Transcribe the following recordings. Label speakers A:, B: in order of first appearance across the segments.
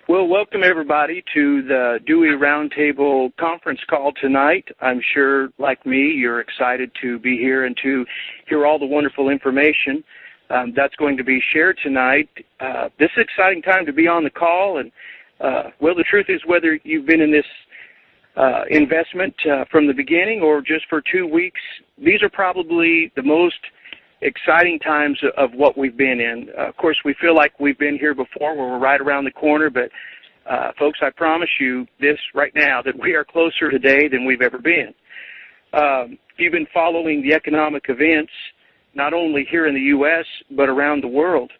A: Well, welcome everybody to the Dewey Roundtable conference call tonight. I'm sure, like me, you're excited to be here and to hear all the wonderful information that's going to be shared tonight. This is an exciting time to be on the call, and well, the truth is, whether you've been in this investment from the beginning or just for 2 weeks, these are probably the most exciting times of what we've been in. Of course, we feel like we've been here before, where we're right around the corner, but folks, I promise you this right now, that we are closer today than we've ever been. If you've been following the economic events, not only here in the U.S., but around the world,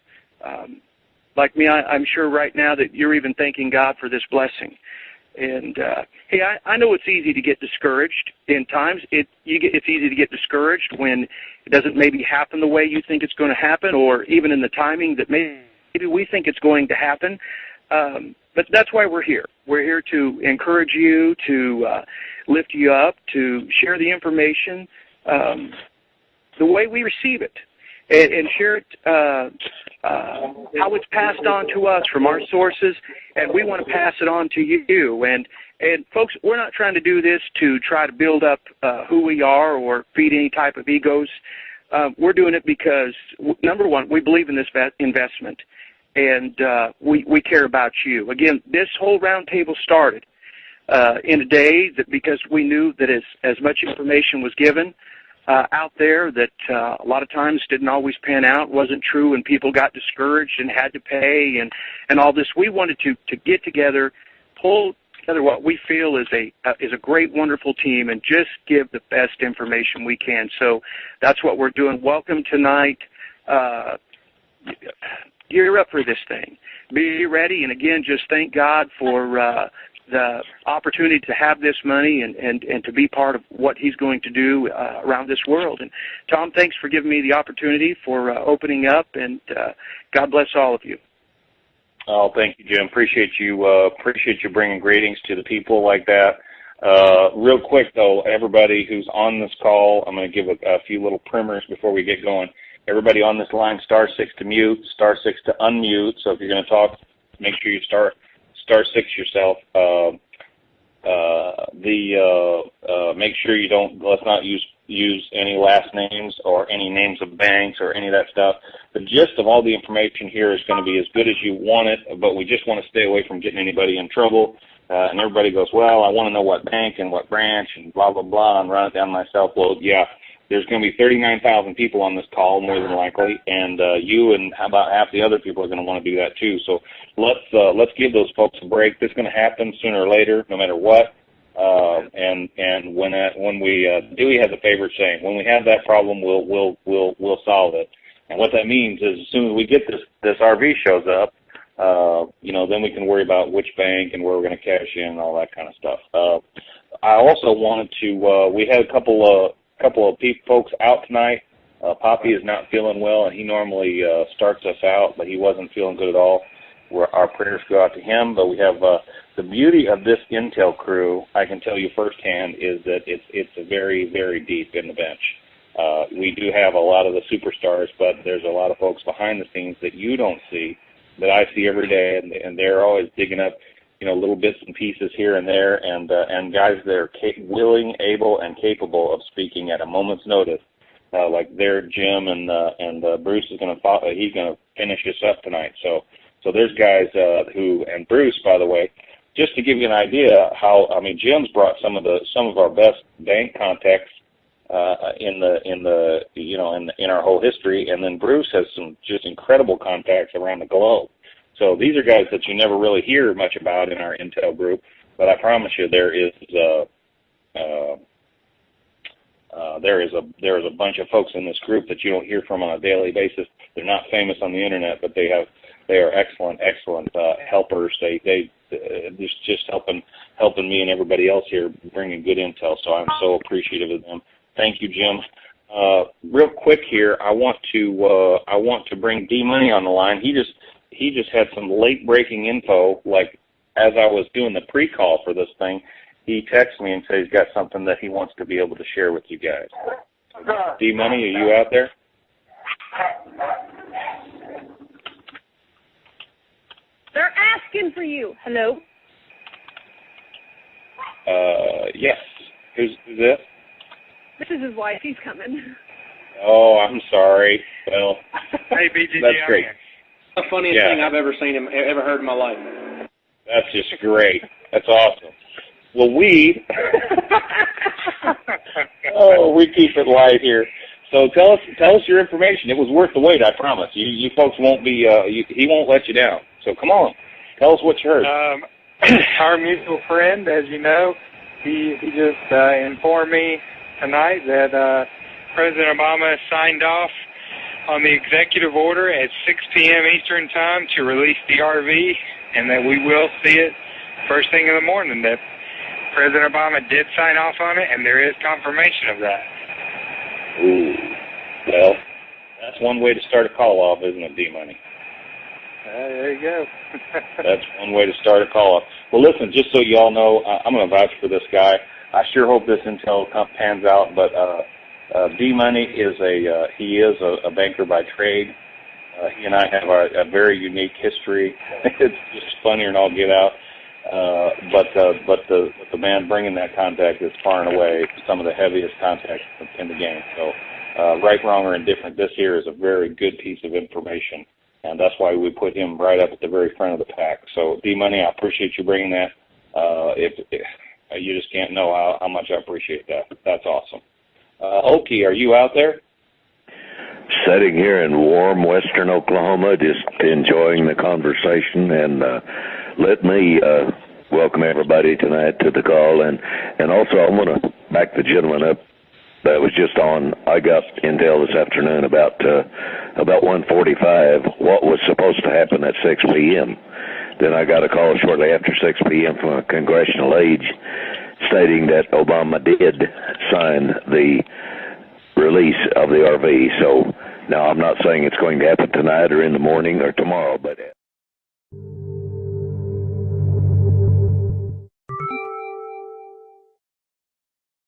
A: like me, I'm sure right now that you're even thanking God for this blessing. And, hey, I know it's easy to get discouraged in times. It's easy to get discouraged when it doesn't maybe happen the way you think it's going to happen, or even in the timing that maybe we think it's going to happen. But that's why we're here. We're here to encourage you, to lift you up, to share the information the way we receive it, and share it how it's passed on to us from our sources, and we want to pass it on to you. And folks, we're not trying to do this to try to build up who we are or feed any type of egos. We're doing it because, number one, we believe in this investment, and we care about you. Again, this whole roundtable started in a day that because we knew that as much information was given out there that a lot of times didn't always pan out, wasn't true, and people got discouraged and had to pay and all this. We wanted to get together, pull together what we feel is a great, wonderful team, and just give the best information we can. So that's what we're doing. Welcome tonight. Gear up for this thing. Be ready, and again, just thank God for the opportunity to have this money and to be part of what he's going to do around this world. And Tom, thanks for giving me the opportunity for opening up, and God bless all of you.
B: Oh, thank you, Jim. Appreciate you bringing greetings to the people like that. Real quick, though, everybody who's on this call, I'm going to give a few little primers before we get going. Everybody on this line, *6 to mute, *6 to unmute. So if you're going to talk, make sure you *6 yourself. Make sure you don't. Let's not use any last names or any names of banks or any of that stuff. The gist of all the information here is going to be as good as you want it, but we just want to stay away from getting anybody in trouble. And everybody goes, well, I want to know what bank and what branch and blah, blah, blah, and run it down myself. Well, yeah, there's going to be 39,000 people on this call, more than likely, and you and about half the other people are going to want to do that too. So let's give those folks a break. This is going to happen sooner or later, no matter what. And when we Dewey has a favorite saying, when we have that problem, we'll solve it. And what that means is, as soon as we get this RV shows up, then we can worry about which bank and where we're going to cash in and all that kind of stuff. I also wanted to. We had a couple of folks out tonight. Poppy is not feeling well, and he normally starts us out, but he wasn't feeling good at all. Our prayers go out to him, but we have the beauty of this Intel crew, I can tell you firsthand, is that it's very, very deep in the bench. We do have a lot of the superstars, but there's a lot of folks behind the scenes that you don't see, that I see every day, and they're always digging up, little bits and pieces here and there, and guys that are willing, able, and capable of speaking at a moment's notice. Like their Jim and Bruce is going to he's going to finish us up tonight. So there's guys and Bruce, by the way, just to give you an idea Jim's brought some of our best bank contacts in our whole history, and then Bruce has some just incredible contacts around the globe. So these are guys that you never really hear much about in our Intel group, but I promise you there is a bunch of folks in this group that you don't hear from on a daily basis. They're not famous on the internet, but they are excellent helpers. They just helping me and everybody else here bringing good intel. So I'm so appreciative of them. Thank you, Jim. Real quick here, I want to bring D Money on the line. He just had some late breaking info. Like as I was doing the pre-call for this thing, he texted me and said he's got something that he wants to be able to share with you guys. D Money, are you out there?
C: They're asking for you. Hello?
B: Yes. Who's this?
C: This is his wife. He's coming.
B: Oh, I'm sorry. Well,
D: hey, BGG,
B: that's great.
D: The funniest thing I've ever heard in my life.
B: That's just great. That's awesome. Well, we keep it light here. So tell us your information. It was worth the wait, I promise. You folks won't be. He won't let you down. So come on, tell us what you heard.
E: Our mutual friend, as you know, he just informed me tonight that President Obama signed off on the executive order at 6 p.m. Eastern Time to release the RV, and that we will see it first thing in the morning. That President Obama did sign off on it, and there is confirmation of that.
B: Ooh, well, that's one way to start a call off, isn't it, D-Money?
E: There you go.
B: That's one way to start a call off. Well, listen, just so you all know, I'm going to vouch for this guy. I sure hope this intel pans out, but D-Money is a banker by trade. He and I have a very unique history. It's just funnier than all get out. But the man bringing that contact is far and away some of the heaviest contacts in the game. So, right, wrong, or indifferent, this here is a very good piece of information, and that's why we put him right up at the very front of the pack. So, D-Money, I appreciate you bringing that. You just can't know how much I appreciate that. That's awesome. Okie, are you out there?
F: Sitting here in warm western Oklahoma, just enjoying the conversation, and let me welcome everybody tonight to the call, and also I'm going to back the gentleman up that was just on. I got intel this afternoon about 1:45 what was supposed to happen at 6 p.m. Then I got a call shortly after 6 p.m. from a congressional aide stating that Obama did sign the release of the RV. So now I'm not saying it's going to happen tonight or in the morning or tomorrow, but